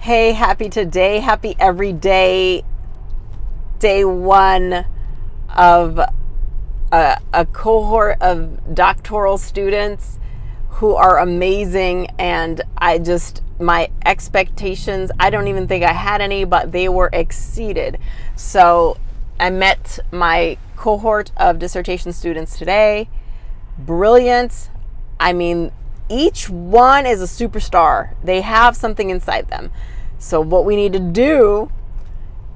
Hey, happy today, happy every day, day one of a cohort of doctoral students who are amazing. And my expectations, I don't even think I had any, but they were exceeded. So I met my cohort of dissertation students today. Brilliant. I mean, each one is a superstar. They have something inside them. So what we need to do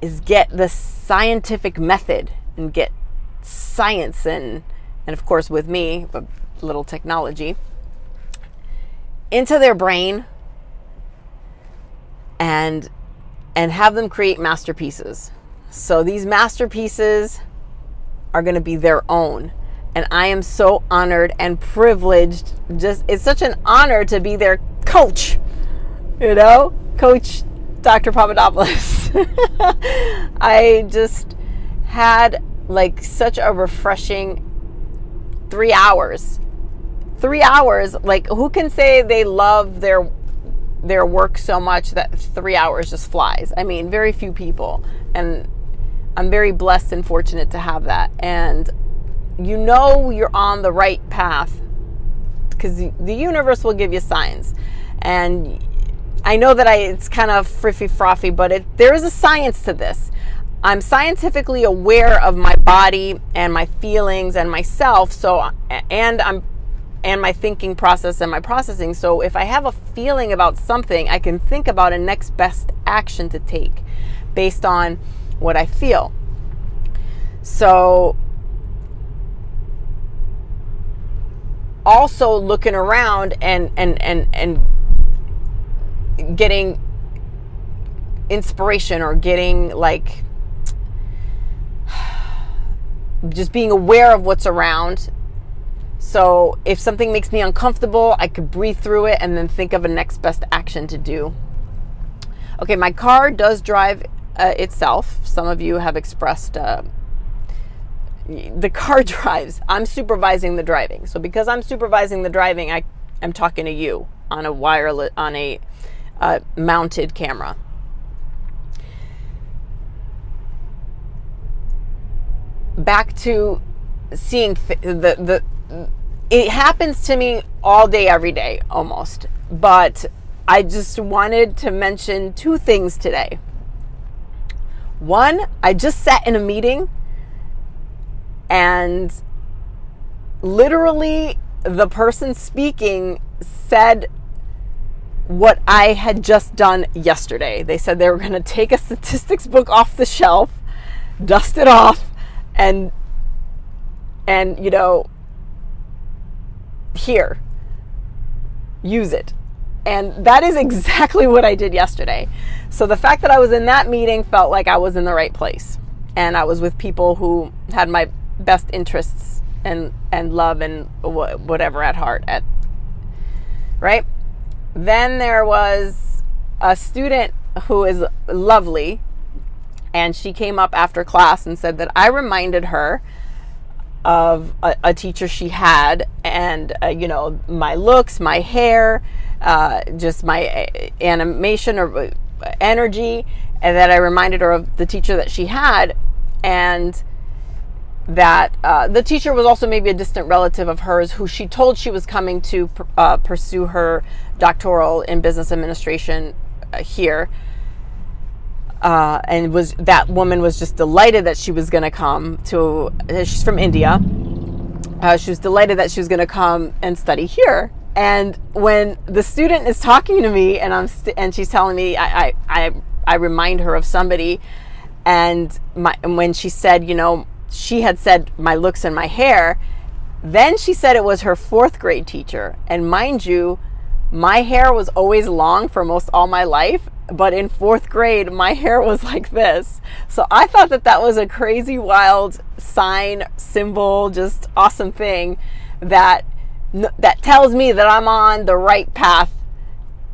is get the scientific method and get science and of course with me, a little technology, into their brain and have them create masterpieces. So these masterpieces are going to be their own. And I am so honored and privileged. It's such an honor to be their coach, Coach Dr. Papadopoulos. I just had such a refreshing 3 hours. 3 hours, who can say they love their work so much that 3 hours just flies? I mean, very few people. And I'm very blessed and fortunate to have that. And you're on the right path because the universe will give you signs. And I know that it's kind of friffy-frothy, but there is a science to this. I'm scientifically aware of my body and my feelings and myself, and my thinking process and my processing. So if I have a feeling about something, I can think about a next best action to take based on what I feel. So also looking around and getting inspiration or getting just being aware of what's around. So if something makes me uncomfortable, I could breathe through it and then think of a next best action to do. Okay, my car does drive itself. Some of you have expressed the car drives. I'm supervising the driving. So because I'm supervising the driving, I'm talking to you on a mounted camera. Back to seeing it happens to me all day, every day, almost. But I just wanted to mention two things today. One, I just sat in a meeting and literally the person speaking said what I had just done yesterday. They said they were going to take a statistics book off the shelf, dust it off, and here, use it. And that is exactly what I did yesterday. So the fact that I was in that meeting felt like I was in the right place. And I was with people who had my best interests and love and whatever at heart. Right? Then there was a student who is lovely, and she came up after class and said that I reminded her of a teacher she had, and my looks, my hair, just my animation or energy, and that I reminded her of the teacher that she had, and that the teacher was also maybe a distant relative of hers who she told she was coming to pursue her doctoral in business administration here. And that woman was just delighted that she was going to come to. She's from India. She was delighted that she was going to come and study here. And when the student is talking to me, and she's telling me, I remind her of somebody, and when she said, she had said my looks and my hair, then she said it was her 4th grade teacher. And mind you, my hair was always long for most all my life. But in 4th grade, my hair was like this. So I thought that was a crazy, wild sign, symbol, just awesome thing that tells me that I'm on the right path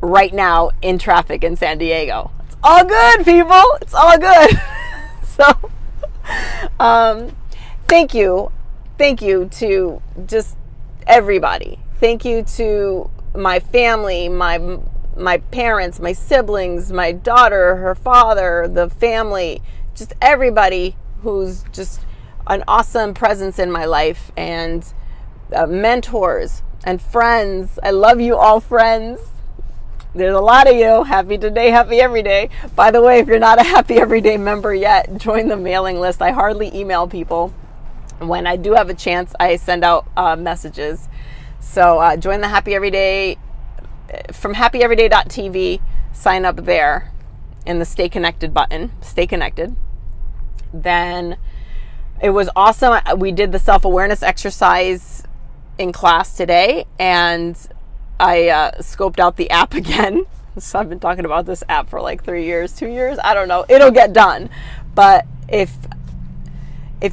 right now in traffic in San Diego. It's all good, people. It's all good. So, thank you. Thank you to just everybody. Thank you to my family, my my parents, my siblings, my daughter, her father, the family, just everybody who's just an awesome presence in my life, and mentors and friends. I love you all, friends. There's a lot of you. Happy today, happy every day. By the way, if you're not a happy everyday member yet, join the mailing list. I hardly email people. When I do have a chance, I send out messages. So join the Happy Everyday from happyeveryday.tv. Sign up there in the Stay Connected button. Stay connected. Then it was awesome. We did the self-awareness exercise in class today, and I scoped out the app again. So I've been talking about this app for like 3 years, 2 years. I don't know. It'll get done. But if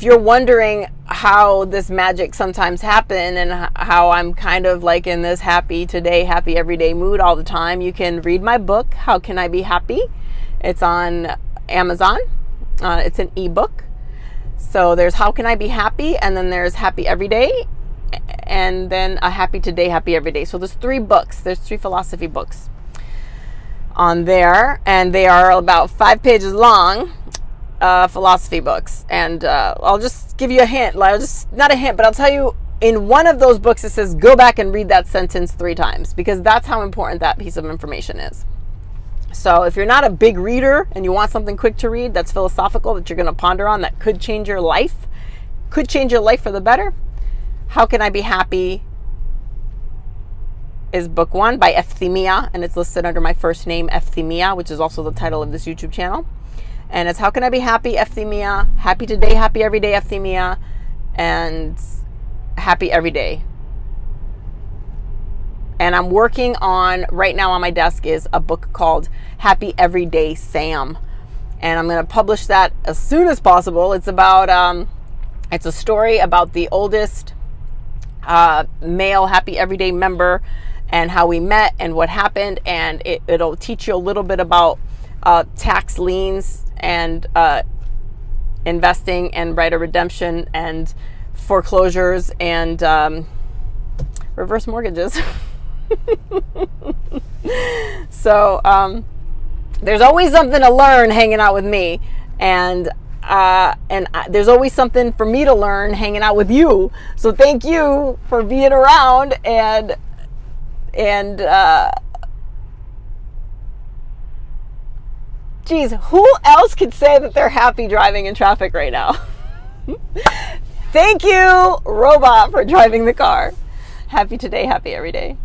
you're wondering how this magic sometimes happen and how I'm kind of like in this happy today, happy everyday mood all the time, you can read my book, How Can I Be Happy? It's on Amazon. It's an ebook. So there's How Can I Be Happy? And then there's Happy Everyday. And then a Happy Today, Happy Everyday. So there's 3 books. There's 3 philosophy books on there. And they are about 5 pages long. Philosophy books, and I'll just give you a hint. Not a hint, but I'll tell you, in one of those books it says go back and read that sentence 3 times, because that's how important that piece of information is. So if you're not a big reader and you want something quick to read that's philosophical, that you're going to ponder on, that could change your life for the better, How Can I Be Happy is book 1 by Euthymia, and it's listed under my first name, Euthymia, which is also the title of this YouTube channel. And it's How Can I Be Happy, Euthymia, Happy Today, Happy Everyday, Euthymia, and Happy Everyday. And I'm working on, right now on my desk is a book called Happy Everyday Sam. And I'm going to publish that as soon as possible. It's about, it's a story about the oldest male Happy Everyday member and how we met and what happened. And it'll teach you a little bit about tax liens and investing and right of redemption and foreclosures and reverse mortgages. So there's always something to learn hanging out with me, and there's always something for me to learn hanging out with you. So thank you for being around, and geez, who else could say that they're happy driving in traffic right now? Thank you, robot, for driving the car. Happy today, happy every day.